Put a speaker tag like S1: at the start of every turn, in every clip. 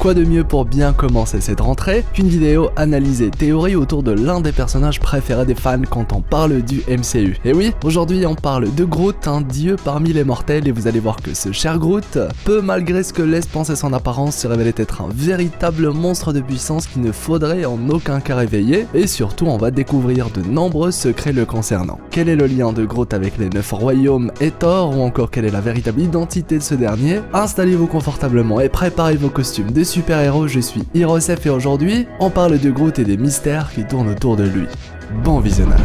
S1: Quoi de mieux pour bien commencer cette rentrée qu'une vidéo analysée théorie autour de l'un des personnages préférés des fans quand on parle du MCU. Et oui, aujourd'hui on parle de Groot, un dieu parmi les mortels, et vous allez voir que ce cher Groot peut, malgré ce que laisse penser son apparence, se révéler être un véritable monstre de puissance qu'il ne faudrait en aucun cas réveiller, et surtout on va découvrir de nombreux secrets le concernant. Quel est le lien de Groot avec les 9 royaumes et Thor, ou encore quelle est la véritable identité de ce dernier? Installez-vous confortablement et préparez vos costumes de super-héros, je suis Hirosef et aujourd'hui, on parle de Groot et des mystères qui tournent autour de lui. Bon visionnage.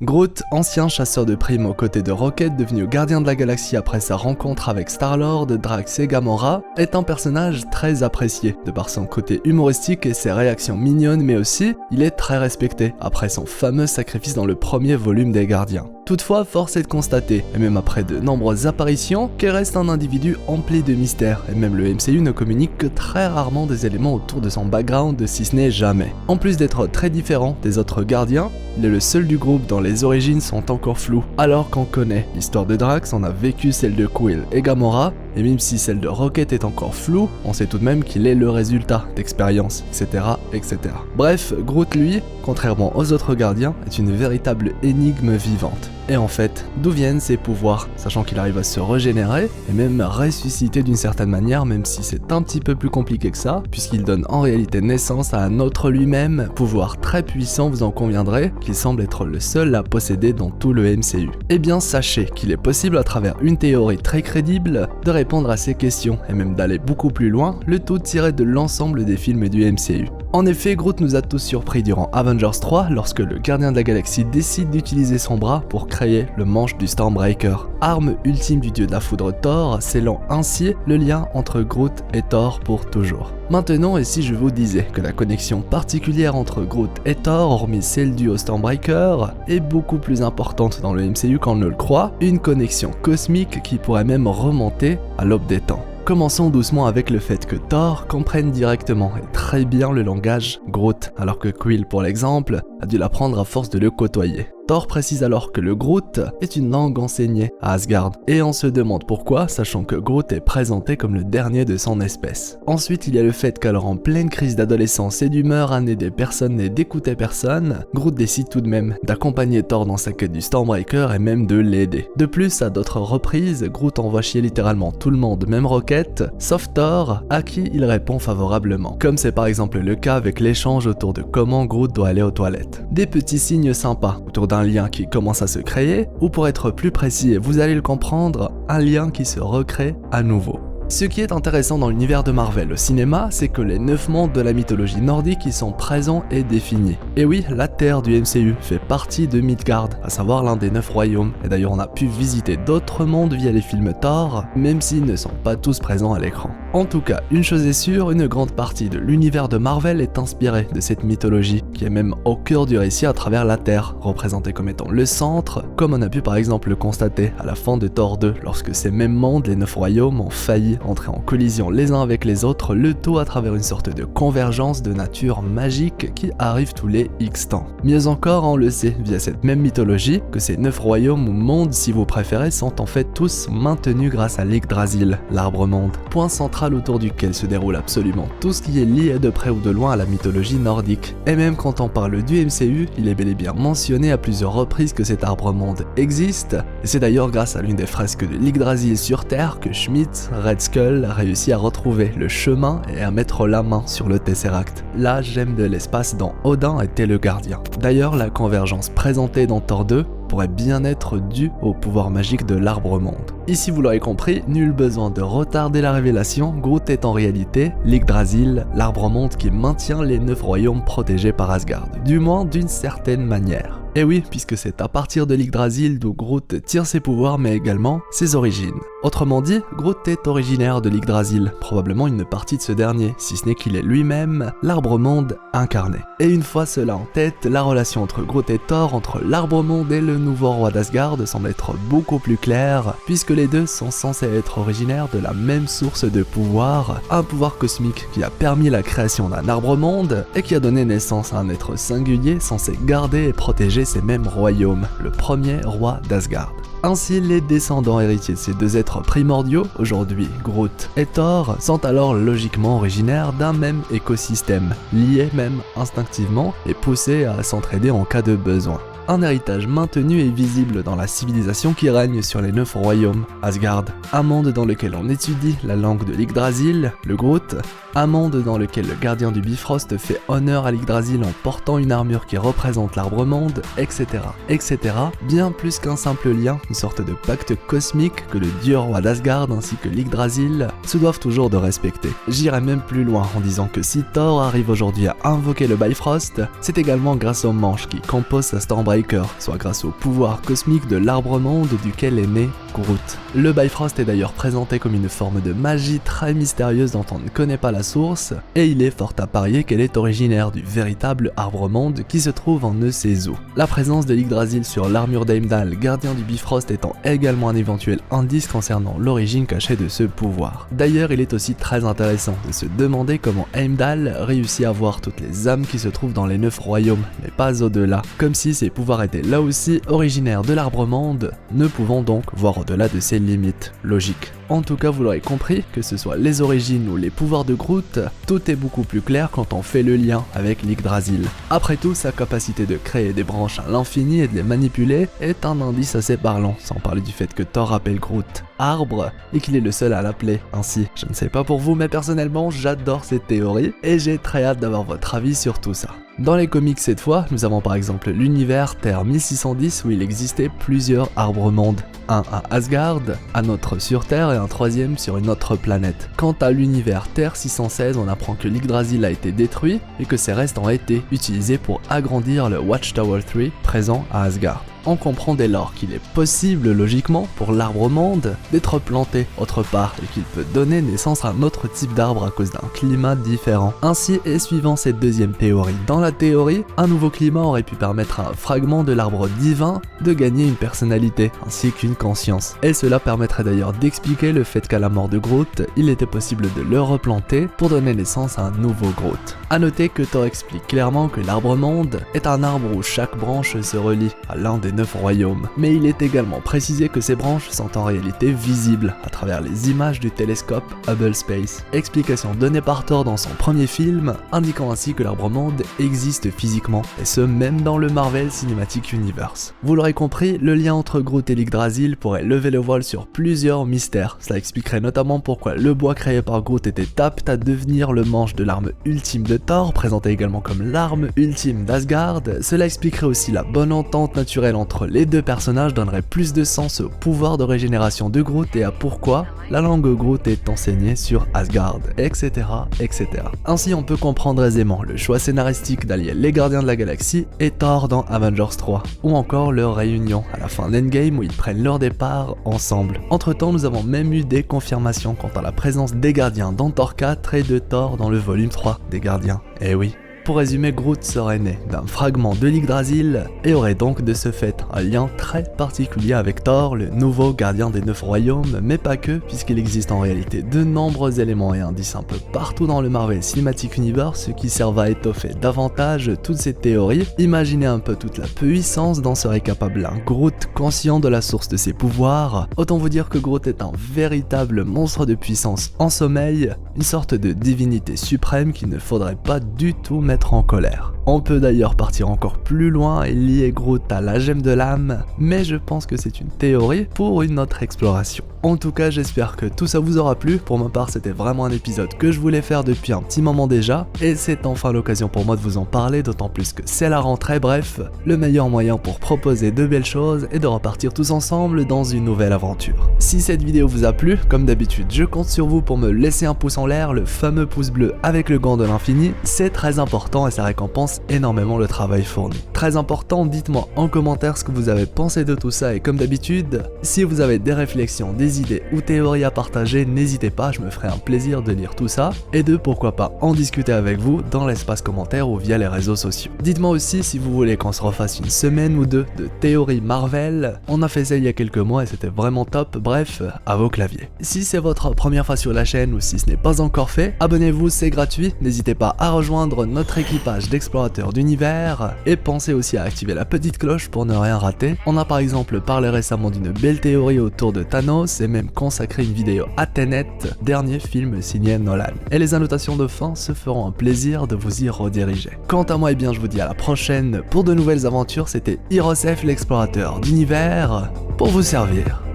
S1: Groot, ancien chasseur de primes aux côtés de Rocket, devenu gardien de la galaxie après sa rencontre avec Star-Lord, Drax et Gamora, est un personnage très apprécié, de par son côté humoristique et ses réactions mignonnes, mais aussi, il est très respecté, après son fameux sacrifice dans le premier volume des Gardiens. Toutefois, force est de constater, et même après de nombreuses apparitions, qu'il reste un individu empli de mystères, et même le MCU ne communique que très rarement des éléments autour de son background, si ce n'est jamais. En plus d'être très différent des autres gardiens, il est le seul du groupe dont les origines sont encore floues, alors qu'on connaît l'histoire de Drax, on a vécu celle de Quill et Gamora, et même si celle de Rocket est encore floue, on sait tout de même qu'il est le résultat d'expériences, etc., etc. Bref, Groot lui, contrairement aux autres gardiens, est une véritable énigme vivante. Et en fait, d'où viennent ses pouvoirs, sachant qu'il arrive à se régénérer et même ressusciter d'une certaine manière, même si c'est un petit peu plus compliqué que ça, puisqu'il donne en réalité naissance à un autre lui-même, pouvoir très puissant, vous en conviendrez, qu'il semble être le seul à posséder dans tout le MCU. Eh bien sachez qu'il est possible à travers une théorie très crédible de répondre à ces questions, et même d'aller beaucoup plus loin, le tout tiré de l'ensemble des films du MCU. En effet, Groot nous a tous surpris durant Avengers 3 lorsque le gardien de la galaxie décide d'utiliser son bras pour créer le manche du Stormbreaker, arme ultime du dieu de la foudre Thor, scellant ainsi le lien entre Groot et Thor pour toujours. Maintenant, et si je vous disais que la connexion particulière entre Groot et Thor, hormis celle due au Stormbreaker, est beaucoup plus importante dans le MCU qu'on ne le croit, une connexion cosmique qui pourrait même remonter à l'aube des temps. Commençons doucement avec le fait que Thor comprenne directement et très bien le langage Groot, alors que Quill, pour l'exemple, a dû l'apprendre à force de le côtoyer. Thor précise alors que le Groot est une langue enseignée à Asgard, et on se demande pourquoi, sachant que Groot est présenté comme le dernier de son espèce. Ensuite, il y a le fait qu'alors en pleine crise d'adolescence et d'humeur à n'aider personne et d'écouter personne, Groot décide tout de même d'accompagner Thor dans sa quête du Stormbreaker et même de l'aider. De plus, à d'autres reprises, Groot envoie chier littéralement tout le monde, même Rocket, sauf Thor, à qui il répond favorablement. Comme c'est par exemple le cas avec l'échange autour de comment Groot doit aller aux toilettes. Des petits signes sympas autour d'un lien qui commence à se créer, ou pour être plus précis et vous allez le comprendre, un lien qui se recrée à nouveau. Ce qui est intéressant dans l'univers de Marvel au cinéma, c'est que les 9 mondes de la mythologie nordique y sont présents et définis. Et oui, la Terre du MCU fait partie de Midgard, à savoir l'un des 9 royaumes, et d'ailleurs on a pu visiter d'autres mondes via les films Thor, même s'ils ne sont pas tous présents à l'écran. En tout cas, une chose est sûre, une grande partie de l'univers de Marvel est inspirée de cette mythologie, qui est même au cœur du récit à travers la Terre, représentée comme étant le centre, comme on a pu par exemple le constater à la fin de Thor 2, lorsque ces mêmes mondes, les 9 royaumes, ont failli entrer en collision les uns avec les autres, le tout à travers une sorte de convergence de nature magique qui arrive tous les X temps. Mieux encore, on le sait via cette même mythologie que ces 9 royaumes ou mondes, si vous préférez, sont en fait tous maintenus grâce à l'Yggdrasil, l'arbre-monde, point central autour duquel se déroule absolument tout ce qui est lié de près ou de loin à la mythologie nordique. Et même quand on parle du MCU, il est bel et bien mentionné à plusieurs reprises que cet arbre-monde existe, et c'est d'ailleurs grâce à l'une des fresques de l'Yggdrasil sur Terre que Schmidt, Red Skull, a réussi à retrouver le chemin et à mettre la main sur le Tesseract, la gemme de l'espace dont Odin était le gardien. D'ailleurs, la convergence présentée dans Thor 2 pourrait bien être due au pouvoir magique de l'arbre-monde. Ici, vous l'aurez compris, nul besoin de retarder la révélation, Groot est en réalité l'Yggdrasil, l'arbre-monde qui maintient les 9 royaumes protégés par Asgard, du moins d'une certaine manière. Et oui, puisque c'est à partir de l'Yggdrasil d'où Groot tire ses pouvoirs mais également ses origines. Autrement dit, Groot est originaire de l'Yggdrasil, probablement une partie de ce dernier, si ce n'est qu'il est lui-même l'arbre-monde incarné. Et une fois cela en tête, la relation entre Groot et Thor, entre l'arbre-monde et le nouveau roi d'Asgard semble être beaucoup plus claire, puisque les deux sont censés être originaires de la même source de pouvoir, un pouvoir cosmique qui a permis la création d'un arbre-monde et qui a donné naissance à un être singulier censé garder et protéger ces mêmes royaumes, le premier roi d'Asgard. Ainsi, les descendants héritiers de ces deux êtres primordiaux, aujourd'hui Groot et Thor, sont alors logiquement originaires d'un même écosystème, liés même instinctivement et poussés à s'entraider en cas de besoin. Un héritage maintenu et visible dans la civilisation qui règne sur les 9 royaumes. Asgard, un monde dans lequel on étudie la langue de l'Yggdrasil, le Groot, un monde dans lequel le gardien du Bifrost fait honneur à l'Yggdrasil en portant une armure qui représente l'arbre-monde, etc., etc., bien plus qu'un simple lien, une sorte de pacte cosmique que le dieu roi d'Asgard ainsi que l'Yggdrasil se doivent toujours de respecter. J'irai même plus loin en disant que si Thor arrive aujourd'hui à invoquer le Bifrost, c'est également grâce aux manches qui composent sa Stormbreaker, soit grâce au pouvoir cosmique de l'arbre-monde duquel est né Groot. Le Bifrost est d'ailleurs présenté comme une forme de magie très mystérieuse dont on ne connaît pas la source, et il est fort à parier qu'elle est originaire du véritable arbre-monde qui se trouve en ne sait où. La présence de l'Yggdrasil sur l'armure d'Heimdall, gardien du Bifrost, étant également un éventuel indice concernant l'origine cachée de ce pouvoir. D'ailleurs, il est aussi très intéressant de se demander comment Heimdall réussit à voir toutes les âmes qui se trouvent dans les 9 royaumes, mais pas au-delà, comme si ses pouvoirs étaient là aussi originaires de l'arbre-monde, ne pouvant donc voir au-delà de ses limites logiques. En tout cas, vous l'aurez compris, que ce soit les origines ou les pouvoirs de Groot, tout est beaucoup plus clair quand on fait le lien avec l'Yggdrasil. Après tout, sa capacité de créer des branches à l'infini et de les manipuler est un indice assez parlant, sans parler du fait que Thor appelle Groot arbre et qu'il est le seul à l'appeler ainsi. Je ne sais pas pour vous, mais personnellement, j'adore cette théorie et j'ai très hâte d'avoir votre avis sur tout ça. Dans les comics cette fois, nous avons par exemple l'univers Terre 1610 où il existait plusieurs arbres-mondes. Un à Asgard, un autre sur Terre et un troisième sur une autre planète. Quant à l'univers Terre 616, on apprend que l'Yggdrasil a été détruit et que ses restes ont été utilisés pour agrandir le Watchtower 3 présent à Asgard. On comprend dès lors qu'il est possible, logiquement, pour l'arbre-monde d'être planté autre part et qu'il peut donner naissance à un autre type d'arbre à cause d'un climat différent. Ainsi, et suivant cette deuxième théorie, dans la théorie, un nouveau climat aurait pu permettre à un fragment de l'arbre divin de gagner une personnalité ainsi qu'une conscience. Et cela permettrait d'ailleurs d'expliquer le fait qu'à la mort de Groot, il était possible de le replanter pour donner naissance à un nouveau Groot. A noter que Thor explique clairement que l'arbre-monde est un arbre où chaque branche se relie à l'un des 9 royaumes, mais il est également précisé que ces branches sont en réalité visibles à travers les images du télescope Hubble Space. Explication donnée par Thor dans son premier film, indiquant ainsi que l'arbre-monde existe physiquement, et ce même dans le Marvel Cinematic Universe. Vous l'aurez compris, le lien entre Groot et l'Yggdrasil pourrait lever le voile sur plusieurs mystères. Cela expliquerait notamment pourquoi le bois créé par Groot était apte à devenir le manche de l'arme ultime de Thor, présenté également comme l'arme ultime d'Asgard. Cela expliquerait aussi la bonne entente naturelle entre les deux personnages, donnerait plus de sens au pouvoir de régénération de Groot et à pourquoi la langue Groot est enseignée sur Asgard, etc., etc. Ainsi, on peut comprendre aisément le choix scénaristique d'allier les Gardiens de la Galaxie et Thor dans Avengers 3, ou encore leur réunion à la fin d'Endgame où ils prennent leur départ ensemble. Entre temps, nous avons même eu des confirmations quant à la présence des Gardiens dans Thor 4 et de Thor dans le volume 3 des Gardiens. Eh oui. Pour résumer, Groot serait né d'un fragment de l'Yggdrasil et aurait donc de ce fait un lien très particulier avec Thor, le nouveau gardien des 9 royaumes, mais pas que, puisqu'il existe en réalité de nombreux éléments et indices un peu partout dans le Marvel Cinematic Universe qui servent à étoffer davantage toutes ces théories. Imaginez un peu toute la puissance dont serait capable un Groot conscient de la source de ses pouvoirs. Autant vous dire que Groot est un véritable monstre de puissance en sommeil, une sorte de divinité suprême qu'il ne faudrait pas du tout mettre en colère. On peut d'ailleurs partir encore plus loin et lier Groot à la gemme de l'âme, mais je pense que c'est une théorie pour une autre exploration. En tout cas, j'espère que tout ça vous aura plu. Pour ma part, c'était vraiment un épisode que je voulais faire depuis un petit moment déjà, et c'est enfin l'occasion pour moi de vous en parler, d'autant plus que c'est la rentrée. Bref, le meilleur moyen pour proposer de belles choses et de repartir tous ensemble dans une nouvelle aventure. Si cette vidéo vous a plu, comme d'habitude, je compte sur vous pour me laisser un pouce en l'air, le fameux pouce bleu avec le gant de l'infini. C'est très important et sa récompense récompense énormément le travail fourni. Très important, dites-moi en commentaire ce que vous avez pensé de tout ça et comme d'habitude, si vous avez des réflexions, des idées ou théories à partager, n'hésitez pas, je me ferai un plaisir de lire tout ça et de pourquoi pas en discuter avec vous dans l'espace commentaire ou via les réseaux sociaux. Dites-moi aussi si vous voulez qu'on se refasse une semaine ou deux de théorie Marvel, on a fait ça il y a quelques mois et c'était vraiment top, bref, à vos claviers. Si c'est votre première fois sur la chaîne ou si ce n'est pas encore fait, abonnez-vous, c'est gratuit, n'hésitez pas à rejoindre notre équipage d'explorateurs d'univers et pensez aussi à activer la petite cloche pour ne rien rater. On a par exemple parlé récemment d'une belle théorie autour de Thanos et même consacré une vidéo à Tenet, dernier film signé Nolan. Et les annotations de fin se feront un plaisir de vous y rediriger. Quant à moi, eh bien je vous dis à la prochaine pour de nouvelles aventures, c'était Hirosef l'explorateur d'univers pour vous servir.